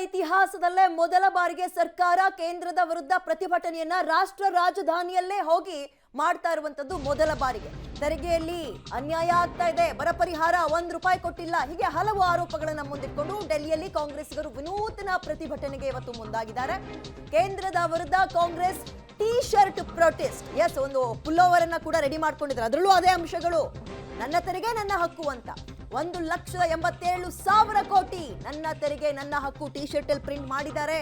ಇತಿಹಾಸದಲ್ಲೇ ಮೊದಲ ಬಾರಿಗೆ ಸರ್ಕಾರ ಕೇಂದ್ರದ ವಿರುದ್ಧ ಪ್ರತಿಭಟನೆಯನ್ನ ರಾಷ್ಟ್ರ ರಾಜಧಾನಿಯಲ್ಲೇ ಹೋಗಿ ಮಾಡ್ತಾ ಇರುವಂತದ್ದು ಮೊದಲ ಬಾರಿಗೆ. ತೆರಿಗೆಯಲ್ಲಿ ಅನ್ಯಾಯ ಆಗ್ತಾ ಇದೆ, ಬರ ಪರಿಹಾರ ₹1 ಕೊಟ್ಟಿಲ್ಲ, ಹೀಗೆ ಹಲವು ಆರೋಪಗಳನ್ನ ಮುಂದಿಟ್ಕೊಂಡು ಡೆಲ್ಲಿಯಲ್ಲಿ ಕಾಂಗ್ರೆಸ್ಸಿಗರು ವಿನೂತನ ಪ್ರತಿಭಟನೆಗೆ ಇವತ್ತು ಮುಂದಾಗಿದ್ದಾರೆ. ಕೇಂದ್ರದ ವಿರುದ್ಧ Congress T shirt protest, yes, ಒಂದು ಪುಲ್ಲೋವರ್ ಅನ್ನ ಕೂಡ ರೆಡಿ ಮಾಡ್ಕೊಂಡಿದ್ದಾರೆ. ಅದರಲ್ಲೂ ಅದೇ ಅಂಶಗಳು, ನನ್ನ ತೆರಿಗೆ ನನ್ನ ಹಕ್ಕು ಅಂತ. 1,87,000 ಕೋಟಿ ನನ್ನ ತೆರಿಗೆ ನನ್ನ ಹಕ್ಕು ಟೀ ಶರ್ಟ್ ಅಲ್ಲಿ ಪ್ರಿಂಟ್ ಮಾಡಿದ್ದಾರೆ.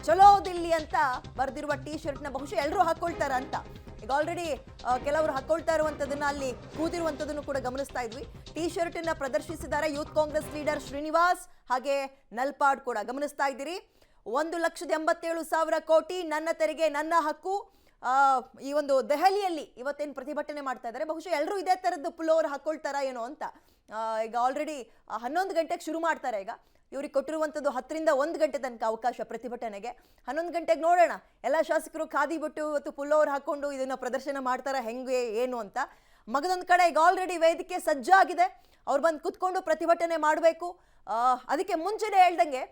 ಚಲೋ ದಿಲ್ಲಿ ಅಂತ ಬರೆದಿರುವ ಟೀ ಶರ್ಟ್ ನ ಬಹುಶಃ ಎಲ್ಲರೂ ಹಾಕೊಳ್ತಾರ ಅಂತ. ಈಗ ಆಲ್ರೆಡಿ ಕೆಲವರು ಹಾಕೊಳ್ತಾ ಇರುವಂತದನ್ನ ಅಲ್ಲಿ ಕೂತಿರುವಂತದನ್ನು ಕೂಡ ಗಮನಿಸ್ತಾ ಇದ್ವಿ. ಟೀ ಶರ್ಟ್ ಅನ್ನ ಪ್ರದರ್ಶಿಸಿದ್ದಾರೆ ಯೂತ್ ಕಾಂಗ್ರೆಸ್ ಲೀಡರ್ ಶ್ರೀನಿವಾಸ್ ಹಾಗೆ ನಲ್ಪಾಡ್ ಕೂಡ ಗಮನಿಸ್ತಾ ಇದ್ದೀರಿ. 1,87,000 ಕೋಟಿ ನನ್ನ ತೆರಿಗೆ ನನ್ನ ಹಕ್ಕು. ಈ ಒಂದು ದೆಹಲಿಯಲ್ಲಿ ಇವತ್ತೇನು ಪ್ರತಿಭಟನೆ ಮಾಡ್ತಾ ಇದ್ದಾರೆ, ಬಹುಶಃ ಎಲ್ಲರೂ ಇದೇ ತರದ್ದು ಪುಲ್ಲೋವರ್ ಹಾಕೊಳ್ತಾರ ಏನೋ ಅಂತ. ಈಗ ಆಲ್ರೆಡಿ 11 ಗಂಟೆಗೆ ಶುರು ಮಾಡ್ತಾರೆ. ಈಗ ಇವ್ರಿಗೆ ಕೊಟ್ಟಿರುವಂಥದ್ದು 10 ರಿಂದ 1 ಗಂಟೆ ತನಕ ಅವಕಾಶ ಪ್ರತಿಭಟನೆಗೆ. 11 ಗಂಟೆಗೆ ನೋಡೋಣ ಎಲ್ಲ ಶಾಸಕರು ಖಾದಿ ಬಿಟ್ಟು ಇವತ್ತು ಪುಲ್ಲೋವರ್ ಹಾಕೊಂಡು ಇದನ್ನ ಪ್ರದರ್ಶನ ಮಾಡ್ತಾರ ಹೆಂಗೆ ಏನು ಅಂತ. ಮಗದೊಂದು ಕಡೆ ಈಗ ಆಲ್ರೆಡಿ ವೇದಿಕೆ ಸಜ್ಜಾಗಿದೆ, ಅವ್ರು ಬಂದು ಕುತ್ಕೊಂಡು ಪ್ರತಿಭಟನೆ ಮಾಡಬೇಕು. ಅದಕ್ಕೆ ಮುಂಚೆನೆ ಹೇಳ್ದಂಗೆ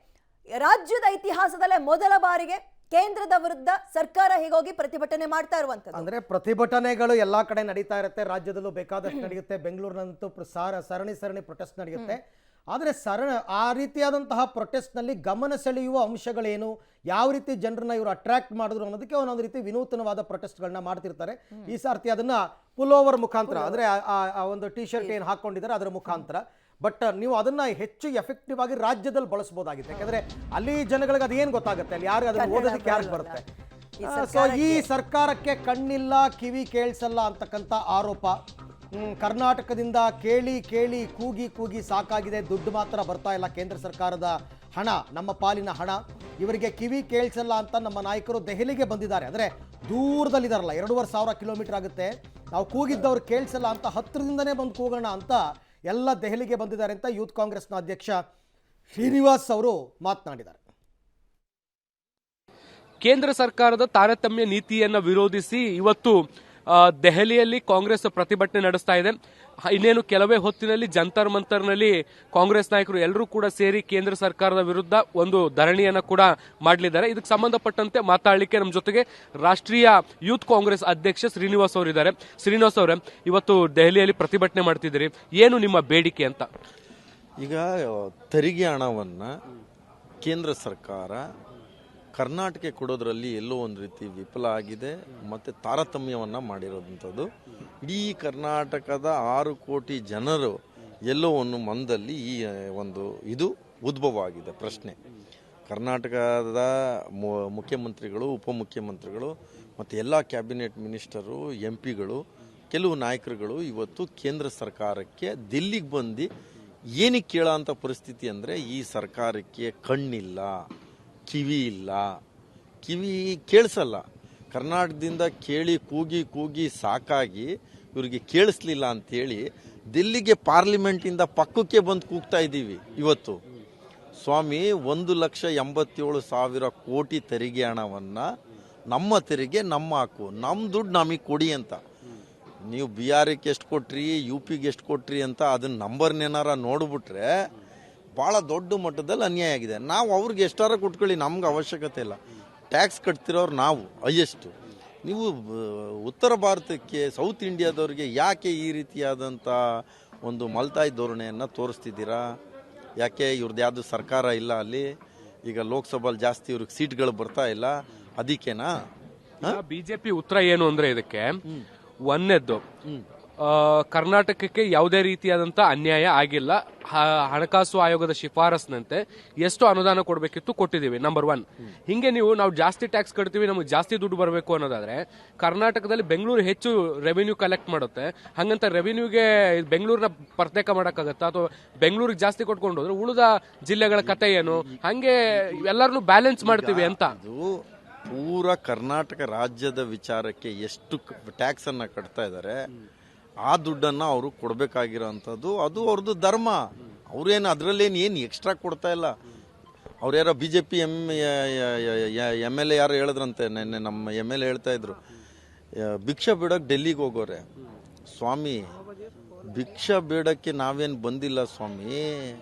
ರಾಜ್ಯದ ಇತಿಹಾಸದಲ್ಲೇ ಮೊದಲ ಬಾರಿಗೆ ಕೇಂದ್ರದ ವಿರುದ್ಧ ಸರ್ಕಾರ ಹೀಗೋಗಿ ಪ್ರತಿಭಟನೆ ಮಾಡ್ತಾ ಇರುವಂತದ್ದು. ಅಂದ್ರೆ ಪ್ರತಿಭಟನೆಗಳು ಎಲ್ಲಾ ಕಡೆ ನಡೀತಾ ಇರುತ್ತೆ, ರಾಜ್ಯದಲ್ಲೂ ಬೇಕಾದಷ್ಟು ನಡೆಯುತ್ತೆ. ಬೆಂಗಳೂರಿನಂತೂ ಸರಣಿ ಪ್ರೊಟೆಸ್ಟ್ ನಡೆಯುತ್ತೆ. ಆದರೆ ಆ ರೀತಿಯಾದಂತಹ ಪ್ರೊಟೆಸ್ಟ್ ನಲ್ಲಿ ಗಮನ ಸೆಳೆಯುವ ಅಂಶಗಳೇನು, ಯಾವ ರೀತಿ ಜನರನ್ನ ಇವರು ಅಟ್ರಾಕ್ಟ್ ಮಾಡಿದ್ರು ಅನ್ನೋದಕ್ಕೆ ಒಂದೊಂದು ರೀತಿ ವಿನೂತನವಾದ ಪ್ರೊಟೆಸ್ಟ್ಗಳನ್ನ ಮಾಡ್ತಿರ್ತಾರೆ. ಈ ಸಾರ್ತಿ ಅದನ್ನ ಪುಲ್ಲೋವರ್ ಮುಖಾಂತರ, ಅಂದ್ರೆ ಆ ಒಂದು ಟೀ ಶರ್ಟ್ ಏನು ಹಾಕೊಂಡಿದ್ದಾರೆ ಅದರ ಮುಖಾಂತರ. ಬಟ್ ನೀವು ಅದನ್ನ ಹೆಚ್ಚು ಎಫೆಕ್ಟಿವ್ ಆಗಿ ರಾಜ್ಯದಲ್ಲಿ ಬಳಸಬಹುದಾಗಿದೆ. ಯಾಕಂದ್ರೆ ಅಲ್ಲಿ ಜನಗಳಿಗೆ ಅದೇನು ಗೊತ್ತಾಗುತ್ತೆ, ಅಲ್ಲಿ ಯಾರು ಅದನ್ನ ಓದೋದಕ್ಕೆ ಯಾರಿಗೆ ಬರುತ್ತೆ. ಸೊ ಈ ಸರ್ಕಾರಕ್ಕೆ ಕಣ್ಣಿಲ್ಲ ಕಿವಿ ಕೇಳಿಸಲ್ಲ ಅಂತಕ್ಕಂಥ ಆರೋಪ. ಕರ್ನಾಟಕದಿಂದ ಕೇಳಿ ಕೇಳಿ ಕೂಗಿ ಕೂಗಿ ಸಾಕಾಗಿದೆ, ದುಡ್ಡು ಮಾತ್ರ ಬರ್ತಾ ಇಲ್ಲ, ಕೇಂದ್ರ ಸರ್ಕಾರದ ಹಣ, ನಮ್ಮ ಪಾಲಿನ ಹಣ ಇವರಿಗೆ ಕಿವಿ ಕೇಳಿಸಲ್ಲ ಅಂತ ನಮ್ಮ ನಾಯಕರು ದೆಹಲಿಗೆ ಬಂದಿದ್ದಾರೆ. ಅಂದರೆ ದೂರದಲ್ಲಿದ್ದಾರಲ್ಲ, 2,500 ಕಿಲೋಮೀಟರ್ ಆಗುತ್ತೆ, ನಾವು ಕೂಗಿದ್ದವ್ರು ಕೇಳಿಸಲ್ಲ ಅಂತ ಹತ್ತಿರದಿಂದನೇ ಬಂದು ಕೂಗೋಣ ಅಂತ ಎಲ್ಲ ದೆಹಲಿಗೆ ಬಂದಿದ್ದಾರೆ ಅಂತ ಯೂತ್ ಕಾಂಗ್ರೆಸ್ನ ಅಧ್ಯಕ್ಷ ಶ್ರೀನಿವಾಸ್ ಅವರು ಮಾತನಾಡಿದ್ದಾರೆ. ಕೇಂದ್ರ ಸರ್ಕಾರದ ತಾರತಮ್ಯ ನೀತಿಯನ್ನು ವಿರೋಧಿಸಿ ಇವತ್ತು ದೆಹಲಿಯಲ್ಲಿ ಕಾಂಗ್ರೆಸ್ ಪ್ರತಿಭಟನೆ ನಡೆಸ್ತಾ ಇದೆ. ಇನ್ನೇನು ಕೆಲವೇ ಹೊತ್ತಿನಲ್ಲಿ ಜಂತರ್ ಮಂತರ್ನಲ್ಲಿ ಕಾಂಗ್ರೆಸ್ ನಾಯಕರು ಎಲ್ಲರೂ ಕೂಡ ಸೇರಿ ಕೇಂದ್ರ ಸರ್ಕಾರದ ವಿರುದ್ಧ ಒಂದು ಧರಣಿಯನ್ನ ಕೂಡ ಮಾಡಲಿದ್ದಾರೆ. ಇದಕ್ಕೆ ಸಂಬಂಧಪಟ್ಟಂತೆ ಮಾತಾಡಲಿಕ್ಕೆ ನಮ್ಮ ಜೊತೆಗೆ ರಾಷ್ಟ್ರೀಯ ಯೂತ್ ಕಾಂಗ್ರೆಸ್ ಅಧ್ಯಕ್ಷ ಶ್ರೀನಿವಾಸ್ ಅವರು ಇದ್ದಾರೆ. ಶ್ರೀನಿವಾಸ್ ಅವರೇ, ಇವತ್ತು ದೆಹಲಿಯಲ್ಲಿ ಪ್ರತಿಭಟನೆ ಮಾಡ್ತಿದ್ದೀರಿ, ಏನು ನಿಮ್ಮ ಬೇಡಿಕೆ ಅಂತ? ಈಗ ತೆರಿಗೆ ಹಣವನ್ನ ಕೇಂದ್ರ ಸರ್ಕಾರ ಕರ್ನಾಟಕಕ್ಕೆ ಕೊಡೋದ್ರಲ್ಲಿ ಎಲ್ಲೋ ಒಂದು ರೀತಿ ವಿಫಲ ಆಗಿದೆ, ಮತ್ತು ತಾರತಮ್ಯವನ್ನು ಮಾಡಿರೋದಂಥದ್ದು. ಇಡೀ ಕರ್ನಾಟಕದ 6 ಕೋಟಿ ಜನರು ಎಲ್ಲೋ ಒಂದು ಮನದಲ್ಲಿ ಈ ಒಂದು ಇದು ಉದ್ಭವ ಆಗಿದೆ ಪ್ರಶ್ನೆ. ಕರ್ನಾಟಕದ ಮುಖ್ಯಮಂತ್ರಿಗಳು, ಉಪಮುಖ್ಯಮಂತ್ರಿಗಳು ಮತ್ತು ಎಲ್ಲ ಕ್ಯಾಬಿನೆಟ್ ಮಿನಿಸ್ಟರು, MP ಗಳು, ಕೆಲವು ನಾಯಕರುಗಳು ಇವತ್ತು ಕೇಂದ್ರ ಸರ್ಕಾರಕ್ಕೆ ದಿಲ್ಲಿಗೆ ಬಂದು ಏನಕ್ಕೆ ಕೇಳೋಂಥ ಪರಿಸ್ಥಿತಿ ಅಂದರೆ, ಈ ಸರ್ಕಾರಕ್ಕೆ ಕಣ್ಣಿಲ್ಲ, ಕಿವಿ ಇಲ್ಲ, ಕಿವಿ ಕೇಳಿಸಲ್ಲ. ಕರ್ನಾಟಕದಿಂದ ಕೇಳಿ ಕೂಗಿ ಕೂಗಿ ಸಾಕಾಗಿ ಇವರಿಗೆ ಕೇಳಿಸ್ಲಿಲ್ಲ ಅಂತೇಳಿ ದಿಲ್ಲಿಗೆ ಪಾರ್ಲಿಮೆಂಟಿಂದ ಪಕ್ಕಕ್ಕೆ ಬಂದು ಕೂಗ್ತಾ ಇದ್ದೀವಿ ಇವತ್ತು. ಸ್ವಾಮಿ, 1,87,000 ಕೋಟಿ ತೆರಿಗೆ ಹಣವನ್ನು ನಮ್ಮ ತೆರಿಗೆ ನಮ್ಮ ಹಾಕು, ನಮ್ಮ ದುಡ್ಡು ನಮಗೆ ಕೊಡಿ ಅಂತ. ನೀವು ಬಿಹಾರಕ್ಕೆ ಎಷ್ಟು ಕೊಟ್ರಿ, UPಗೆ ಎಷ್ಟು ಕೊಟ್ರಿ ಅಂತ ಅದನ್ನ ನಂಬರ್ನೇನಾರ ನೋಡ್ಬಿಟ್ರೆ ಭಾಳ ದೊಡ್ಡ ಮಟ್ಟದಲ್ಲಿ ಅನ್ಯಾಯ ಆಗಿದೆ. ನಾವು ಅವ್ರಿಗೆ ಎಷ್ಟಾರ ಕೊಟ್ಕೊಳ್ಳಿ, ನಮ್ಗೆ ಅವಶ್ಯಕತೆ ಇಲ್ಲ. ಟ್ಯಾಕ್ಸ್ ಕಟ್ತಿರೋರು ನಾವು ಹೈಯೆಸ್ಟು. ನೀವು ಉತ್ತರ ಭಾರತಕ್ಕೆ, ಸೌತ್ ಇಂಡಿಯಾದವ್ರಿಗೆ ಯಾಕೆ ಈ ರೀತಿಯಾದಂಥ ಒಂದು ಮಲ್ತಾಯಿ ಧೋರಣೆಯನ್ನು ತೋರಿಸ್ತಿದ್ದೀರಾ? ಯಾಕೆ ಇವ್ರದ್ದು ಯಾವುದು ಸರ್ಕಾರ ಇಲ್ಲ ಅಲ್ಲಿ? ಈಗ ಲೋಕಸಭೆಯಲ್ಲಿ ಜಾಸ್ತಿ ಇವ್ರಿಗೆ ಸೀಟ್ಗಳು ಬರ್ತಾ ಇಲ್ಲ, ಅದಕ್ಕೇನಾ? ಬಿಜೆಪಿ ಉತ್ತರ ಏನು ಅಂದ್ರೆ ಇದಕ್ಕೆ ಒಂದನೇದ್ದು, ಕರ್ನಾಟಕಕ್ಕೆ ಯಾವುದೇ ರೀತಿಯಾದಂತ ಅನ್ಯಾಯ ಆಗಿಲ್ಲ. ಹಣಕಾಸು ಆಯೋಗದ ಶಿಫಾರಸ್ನಂತೆ ಎಷ್ಟು ಅನುದಾನ ಕೊಡಬೇಕಿತ್ತು ಕೊಟ್ಟಿದ್ದೀವಿ, ನಂಬರ್ 1. ಹಿಂಗೆ ನಾವು ಜಾಸ್ತಿ ಟ್ಯಾಕ್ಸ್ ಕಟ್ತೀವಿ, ನಮಗೆ ಜಾಸ್ತಿ ದುಡ್ಡು ಬರಬೇಕು ಅನ್ನೋದಾದ್ರೆ ಕರ್ನಾಟಕದಲ್ಲಿ ಬೆಂಗಳೂರು ಹೆಚ್ಚು ರೆವಿನ್ಯೂ ಕಲೆಕ್ಟ್ ಮಾಡುತ್ತೆ. ಹಂಗಂತ ರೆವಿನ್ಯೂಗೆ ಬೆಂಗಳೂರಿನ ಪ್ರತ್ಯೇಕ ಮಾಡೋಕ್ಕಾಗತ್ತಾ? ಅಥವಾ ಬೆಂಗಳೂರಿಗೆ ಜಾಸ್ತಿ ಕೊಟ್ಕೊಂಡು ಹೋದ್ರೆ ಉಳಿದ ಜಿಲ್ಲೆಗಳ ಕತೆ ಏನು? ಹಂಗೆ ಎಲ್ಲರನ್ನು ಬ್ಯಾಲೆನ್ಸ್ ಮಾಡ್ತೀವಿ ಅಂತ. ಪೂರ ಕರ್ನಾಟಕ ರಾಜ್ಯದ ವಿಚಾರಕ್ಕೆ ಎಷ್ಟು ಟ್ಯಾಕ್ಸ್ ಅನ್ನ ಕಟ್ತಾ ಇದ್ದಾರೆ, ಆ ದುಡ್ಡನ್ನು ಅವರು ಕೊಡಬೇಕಾಗಿರೋಂಥದ್ದು, ಅದು ಅವ್ರದ್ದು ಧರ್ಮ. ಅವ್ರೇನು ಅದರಲ್ಲೇನು ಏನು ಎಕ್ಸ್ಟ್ರಾ ಕೊಡ್ತಾ ಇಲ್ಲ. ಅವ್ರು ಯಾರೋ BJP MLA ಯಾರು ಹೇಳಿದ್ರಂತೆ, ನೆನ್ನೆ ನಮ್ಮ MLA ಹೇಳ್ತಾ ಇದ್ರು, ಭಿಕ್ಷಾ ಬೇಡಕ್ಕೆ ಡೆಲ್ಲಿಗೆ ಹೋಗೋರೆ. ಸ್ವಾಮಿ, ಭಿಕ್ಷಾ ಬೇಡಕ್ಕೆ ನಾವೇನು ಬಂದಿಲ್ಲ ಸ್ವಾಮಿ,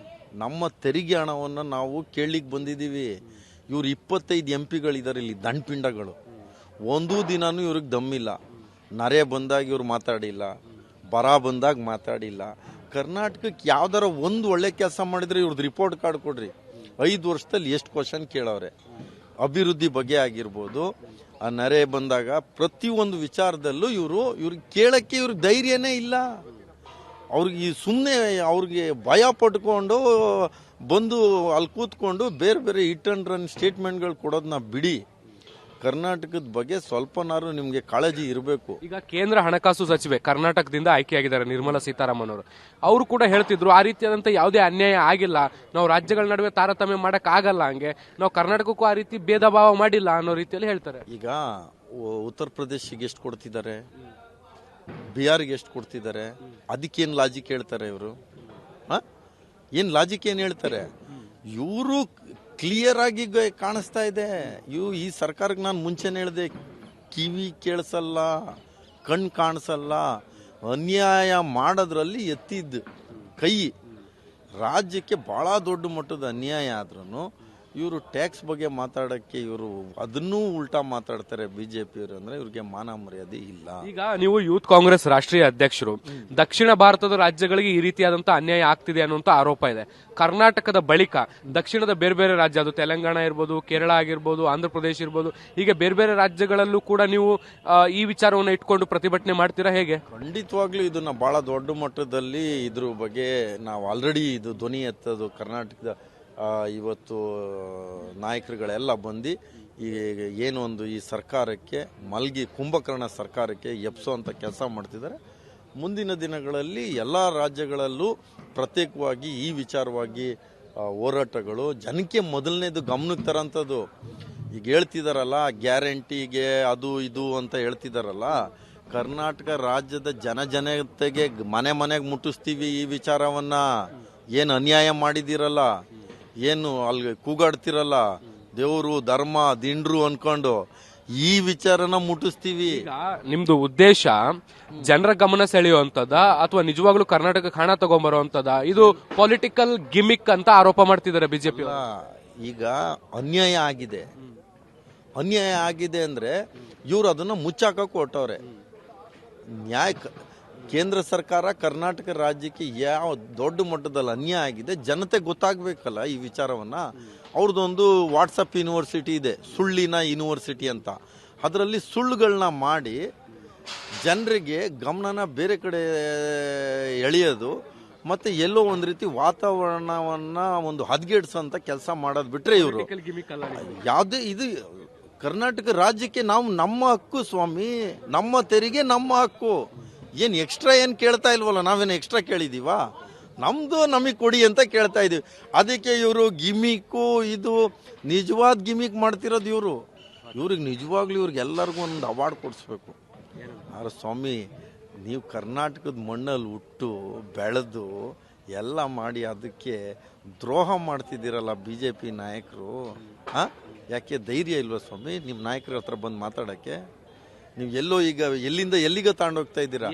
ನಮ್ಮ ತೆರಿಗೆ ಹಣವನ್ನು ನಾವು ಕೇಳಲಿಕ್ಕೆ ಬಂದಿದ್ದೀವಿ. ಇವ್ರು 25 MP ಇಲ್ಲಿ ದಂಡಪಿಂಡಗಳು. ಒಂದೂ ದಿನಾನೂ ಇವ್ರಿಗೆ ದಮ್ಮಿಲ್ಲ. ನರೆ ಬಂದಾಗ ಇವ್ರು ಮಾತಾಡಿಲ್ಲ, ಬರ ಬಂದಾಗ ಮಾತಾಡಿಲ್ಲ. ಕರ್ನಾಟಕಕ್ಕೆ ಯಾವ್ದಾರ ಒಂದು ಒಳ್ಳೆ ಕೆಲಸ ಮಾಡಿದ್ರೆ ಇವ್ರದ್ದು ರಿಪೋರ್ಟ್ ಕಾರ್ಡ್ ಕೊಡ್ರಿ. 5 ವರ್ಷದಲ್ಲಿ ಎಷ್ಟು ಕ್ವಶನ್ ಕೇಳವ್ರೆ, ಅಭಿವೃದ್ಧಿ ಬಗ್ಗೆ ಆಗಿರ್ಬೋದು, ಆ ನರೆ ಬಂದಾಗ ಪ್ರತಿಯೊಂದು ವಿಚಾರದಲ್ಲೂ ಇವ್ರಿಗೆ ಕೇಳಕ್ಕೆ ಇವ್ರಿಗೆ ಧೈರ್ಯನೇ ಇಲ್ಲ. ಅವ್ರಿಗೆ ಸುಮ್ಮನೆ ಅವ್ರಿಗೆ ಭಯ ಪಟ್ಕೊಂಡು ಬಂದು ಅಲ್ಲಿ ಕೂತ್ಕೊಂಡು ಬೇರೆ ಬೇರೆ ಹಿಟ್ ಅಂಡ್ ರನ್ ಸ್ಟೇಟ್ಮೆಂಟ್ಗಳು ಕೊಡೋದನ್ನ ಬಿಡಿ. ಕರ್ನಾಟಕದ ಬಗ್ಗೆ ಸ್ವಲ್ಪನಾರು ನಿಮಗೆ ಕಾಳಜಿ ಇರಬೇಕು. ಈಗ ಕೇಂದ್ರ ಹಣಕಾಸು ಸಚಿವೆ ಕರ್ನಾಟಕದಿಂದ ಆಯ್ಕೆಯಾಗಿದ್ದಾರೆ ನಿರ್ಮಲಾ ಸೀತಾರಾಮನ್ ಅವರು ಕೂಡ ಹೇಳ್ತಿದ್ರು ಆ ರೀತಿಯಾದಂತ ಯಾವುದೇ ಅನ್ಯಾಯ ಆಗಿಲ್ಲ, ನಾವು ರಾಜ್ಯಗಳ ನಡುವೆ ತಾರತಮ್ಯ ಮಾಡಕ್ ಆಗಲ್ಲ, ಹಂಗೆ ನಾವು ಕರ್ನಾಟಕಕ್ಕೂ ಆ ರೀತಿ ಭೇದ ಭಾವ ಮಾಡಿಲ್ಲ ಅನ್ನೋ ರೀತಿಯಲ್ಲಿ ಹೇಳ್ತಾರೆ. ಈಗ ಉತ್ತರ ಪ್ರದೇಶಿಗೆ ಎಷ್ಟು ಕೊಡ್ತಿದ್ದಾರೆ, ಬಿಹಾರ್ಗೆ ಎಷ್ಟು ಕೊಡ್ತಿದ್ದಾರೆ, ಅದಕ್ಕೇನು ಲಾಜಿಕ್ ಹೇಳ್ತಾರೆ ಇವರು? ಏನ್ ಲಾಜಿಕ್ ಏನ್ ಹೇಳ್ತಾರೆ ಇವರು? ಕ್ಲಿಯರ್ ಆಗಿ ಕಾಣಿಸ್ತಾ ಇದೆ. ಈ ಸರ್ಕಾರಕ್ಕೆ ನಾನು ಮುಂಚೆನೆ ಹೇಳಿದೆ, ಕಿವಿ ಕೇಳಿಸಲ್ಲ, ಕಣ್ ಕಾಣಿಸಲ್ಲ, ಅನ್ಯಾಯ ಮಾಡೋದ್ರಲ್ಲಿ ಎತ್ತಿದ್ದು ಕೈ. ರಾಜ್ಯಕ್ಕೆ ಬಹಳ ದೊಡ್ಡ ಮಟ್ಟದ ಅನ್ಯಾಯ ಆದ್ರೂ ಇವರು ಟ್ಯಾಕ್ಸ್ ಬಗ್ಗೆ ಮಾತಾಡಕ್ಕೆ ಇವರು ಅದನ್ನೂ ಉಲ್ಟಾ ಮಾತಾಡ್ತಾರೆ. ಬಿಜೆಪಿಯವರು ಅಂದ್ರೆ ಇವ್ರಿಗೆ ಮಾನ ಮರ್ಯಾದೆ ಇಲ್ಲ. ಈಗ ನೀವು ಯೂತ್ ಕಾಂಗ್ರೆಸ್ ರಾಷ್ಟ್ರೀಯ ಅಧ್ಯಕ್ಷರು, ದಕ್ಷಿಣ ಭಾರತದ ರಾಜ್ಯಗಳಿಗೆ ಈ ರೀತಿಯಾದಂತ ಅನ್ಯಾಯ ಆಗ್ತಿದೆ ಅನ್ನುವಂತ ಆರೋಪ ಇದೆ. ಕರ್ನಾಟಕದ ಬಳಿಕ ದಕ್ಷಿಣದ ಬೇರೆ ಬೇರೆ ರಾಜ್ಯ, ಅದು ತೆಲಂಗಾಣ ಇರ್ಬೋದು, ಕೇರಳ ಆಗಿರ್ಬೋದು, ಆಂಧ್ರ ಪ್ರದೇಶ ಇರ್ಬೋದು, ಹೀಗೆ ಬೇರೆ ಬೇರೆ ರಾಜ್ಯಗಳಲ್ಲೂ ಕೂಡ ನೀವು ಈ ವಿಚಾರವನ್ನು ಇಟ್ಕೊಂಡು ಪ್ರತಿಭಟನೆ ಮಾಡ್ತೀರಾ ಹೇಗೆ? ಖಂಡಿತವಾಗ್ಲೂ ಇದನ್ನ ಬಹಳ ದೊಡ್ಡ ಮಟ್ಟದಲ್ಲಿ ಇದ್ರ ಬಗ್ಗೆ ನಾವು ಆಲ್ರೆಡಿ ಇದು ಧ್ವನಿ ಎತ್ತದು. ಕರ್ನಾಟಕದ ಇವತ್ತು ನಾಯಕರುಗಳೆಲ್ಲ ಬಂದು ಏನು ಒಂದು ಈ ಸರ್ಕಾರಕ್ಕೆ ಕುಂಭಕರ್ಣ ಸರ್ಕಾರಕ್ಕೆ ಎಪ್ಸೋಂಥ ಕೆಲಸ ಮಾಡ್ತಿದ್ದಾರೆ. ಮುಂದಿನ ದಿನಗಳಲ್ಲಿ ಎಲ್ಲ ರಾಜ್ಯಗಳಲ್ಲೂ ಪ್ರತ್ಯೇಕವಾಗಿ ಈ ವಿಚಾರವಾಗಿ ಹೋರಾಟಗಳು ಜನಕ್ಕೆ ಮೊದಲನೇದು ಗಮನಕ್ಕೆ ತರೋಂಥದ್ದು. ಈಗ ಹೇಳ್ತಿದಾರಲ್ಲ ಗ್ಯಾರಂಟಿಗೆ ಅದು ಇದು ಅಂತ ಹೇಳ್ತಿದಾರಲ್ಲ, ಕರ್ನಾಟಕ ರಾಜ್ಯದ ಜನತೆಗೆ ಮನೆಗೆ ಮುಟ್ಟಿಸ್ತೀವಿ ಈ ವಿಚಾರವನ್ನ. ಏನು ಅನ್ಯಾಯ ಮಾಡಿದಿರಲ್ಲ, ಏನು ಅಲ್ಲಿ ಕೂಗಾಡ್ತಿರಲ್ಲ, ದೇವರು ಧರ್ಮ ದಿಂಡ್ರು ಅನ್ಕೊಂಡು ಈ ವಿಚಾರನ ಮುಟ್ಟಿಸ್ತೀವಿ. ನಿಮ್ದು ಉದ್ದೇಶ ಜನರ ಗಮನ ಸೆಳೆಯುವಂತದ ಅಥವಾ ನಿಜವಾಗ್ಲೂ ಕರ್ನಾಟಕಕ್ಕೆ ಹಣ ತಗೊಂಡ್ಬರುವಂತದ? ಇದು ಪೊಲಿಟಿಕಲ್ ಗಿಮಿಕ್ ಅಂತ ಆರೋಪ ಮಾಡ್ತಿದ್ದಾರೆ ಬಿಜೆಪಿ. ಈಗ ಅನ್ಯಾಯ ಆಗಿದೆ ಅಂದ್ರೆ ಇವ್ರು ಅದನ್ನ ಮುಚ್ಚಾಕಕ್ಕೆ ಹೊರಟವ್ರೆ. ಕೇಂದ್ರ ಸರ್ಕಾರ ಕರ್ನಾಟಕ ರಾಜ್ಯಕ್ಕೆ ಯಾವ ದೊಡ್ಡ ಮಟ್ಟದಲ್ಲಿ ಅನ್ಯಾಯ ಆಗಿದೆ ಜನತೆ ಗೊತ್ತಾಗಬೇಕಲ್ಲ ಈ ವಿಚಾರವನ್ನ. ಅವ್ರದ್ದೊಂದು ವಾಟ್ಸಪ್ ಯೂನಿವರ್ಸಿಟಿ ಇದೆ, ಸುಳ್ಳಿನ ಯೂನಿವರ್ಸಿಟಿ ಅಂತ. ಅದರಲ್ಲಿ ಸುಳ್ಳುಗಳನ್ನ ಮಾಡಿ ಜನರಿಗೆ ಗಮನನ ಬೇರೆ ಕಡೆ ಎಳೆಯೋದು, ಮತ್ತೆ ಎಲ್ಲೋ ಒಂದು ರೀತಿ ವಾತಾವರಣವನ್ನ ಒಂದು ಹದಗೆಡಿಸೋಂಥ ಕೆಲಸ ಮಾಡೋದು ಬಿಟ್ರೆ ಇವರು ಯಾವುದೇ ಇದು ಕರ್ನಾಟಕ ರಾಜ್ಯಕ್ಕೆ ನಾವು ನಮ್ಮ ಹಕ್ಕು ಸ್ವಾಮಿ, ನಮ್ಮ ತೆರಿಗೆ ನಮ್ಮ ಹಕ್ಕು. ಏನು ಎಕ್ಸ್ಟ್ರಾ ಏನು ಕೇಳ್ತಾ ಇಲ್ವಲ್ಲ, ನಾವೇನು ಎಕ್ಸ್ಟ್ರಾ ಕೇಳಿದೀವಾ? ನಮ್ದು ನಮಗೆ ಕೊಡಿ ಅಂತ ಕೇಳ್ತಾ ಇದೀವಿ. ಅದಕ್ಕೆ ಇವರು ಗಿಮಿಕ್ಕು, ಇದು ನಿಜವಾದ ಗಿಮಿಕ್ ಮಾಡ್ತಿರೋದು ಇವ್ರಿಗೆ ನಿಜವಾಗ್ಲೂ ಇವ್ರಿಗೆಲ್ಲರಿಗೂ ಒಂದು ಅವಾರ್ಡ್ ಕೊಡಿಸ್ಬೇಕು. ಆದ್ರೆ ಸ್ವಾಮಿ, ನೀವು ಕರ್ನಾಟಕದ ಮಣ್ಣಲ್ಲಿ ಹುಟ್ಟು ಬೆಳೆದು ಎಲ್ಲ ಮಾಡಿ ಅದಕ್ಕೆ ದ್ರೋಹ ಮಾಡ್ತಿದ್ದೀರಲ್ಲ ಬಿಜೆಪಿ ನಾಯಕರು. ಯಾಕೆ ಧೈರ್ಯ ಇಲ್ವಾ ಸ್ವಾಮಿ ನಿಮ್ಮ ನಾಯಕರ ಹತ್ರ ಬಂದು ಮಾತಾಡಕ್ಕೆ? ನೀವು ಎಲ್ಲೋ ಈಗ ಎಲ್ಲಿಂದ ಎಲ್ಲಿಗೆ ತಗೊಂಡೋಗ್ತಾ ಇದ್ದೀರಾ?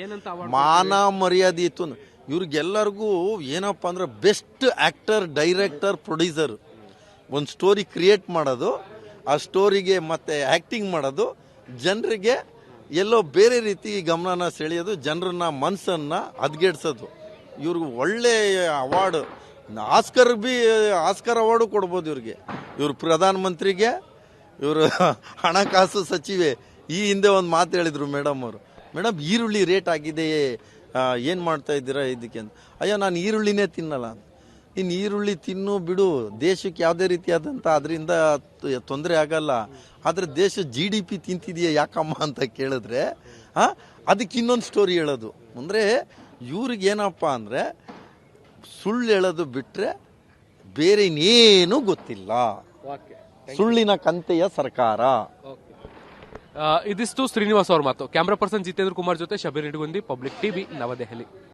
ಮಾನ ಮರ್ಯಾದೆ ಇತ್ತು ಇವ್ರಿಗೆಲ್ಲರಿಗೂ. ಏನಪ್ಪ ಅಂದ್ರೆ ಬೆಸ್ಟ್ ಆಕ್ಟರ್, ಡೈರೆಕ್ಟರ್, ಪ್ರೊಡ್ಯೂಸರ್. ಒಂದು ಸ್ಟೋರಿ ಕ್ರಿಯೇಟ್ ಮಾಡೋದು, ಆ ಸ್ಟೋರಿಗೆ ಮತ್ತೆ ಆಕ್ಟಿಂಗ್ ಮಾಡೋದು, ಜನರಿಗೆ ಎಲ್ಲೋ ಬೇರೆ ರೀತಿ ಗಮನನ ಸೆಳೆಯೋದು, ಜನರನ್ನ ಮನಸ್ಸನ್ನ ಹದಗೆಡ್ಸೋದು. ಇವ್ರಿಗೆ ಒಳ್ಳೆ ಅವಾರ್ಡ್, ಆಸ್ಕರ್ ಅವಾರ್ಡು ಕೊಡ್ಬೋದು ಇವ್ರಿಗೆ. ಇವ್ರು ಪ್ರಧಾನಮಂತ್ರಿಗೆ, ಇವರು ಹಣಕಾಸು ಸಚಿವೆ ಈ ಹಿಂದೆ ಒಂದು ಮಾತು ಹೇಳಿದ್ರು ಮೇಡಮ್ ಅವರು. ಮೇಡಮ್, ಈರುಳ್ಳಿ ರೇಟ್ ಆಗಿದೆ, ಏನು ಮಾಡ್ತಾ ಇದ್ದೀರಾ ಇದಕ್ಕೆ ಅಂತ. ಅಯ್ಯೋ, ನಾನು ಈರುಳ್ಳಿನೇ ತಿನ್ನಲ್ಲ. ಇನ್ನು ಈರುಳ್ಳಿ ತಿನ್ನು ಬಿಡು, ದೇಶಕ್ಕೆ ಯಾವುದೇ ರೀತಿಯಾದಂಥ ಅದರಿಂದ ತೊಂದರೆ ಆಗಲ್ಲ. ಆದರೆ ದೇಶ GDP ತಿಂತಿದೆಯಾ ಯಾಕಮ್ಮ ಅಂತ ಕೇಳಿದ್ರೆ ಅದಕ್ಕೆ ಇನ್ನೊಂದು ಸ್ಟೋರಿ ಹೇಳೋದು. ಅಂದರೆ ಇವ್ರಿಗೇನಪ್ಪ ಅಂದರೆ ಸುಳ್ಳು ಹೇಳೋದು ಬಿಟ್ಟರೆ ಬೇರೆ ಇನ್ನೇನು ಗೊತ್ತಿಲ್ಲ. ಸುಳ್ಳಿನ ಕಂತೆಯ ಸರ್ಕಾರ. ಇದಿಷ್ಟು ಶ್ರೀನಿವಾಸ್ ಅವ್ರ ಮಾತು. ಕ್ಯಾಮ್ರಾ ಪರ್ಸನ್ ಜಿತೇಂದ್ರ ಕುಮಾರ್ ಜೊತೆ ಶಬೀರ್ ಹಿಡಗುಂದಿ, ಪಬ್ಲಿಕ್ ಟಿವಿ, ನವದೆಹಲಿ.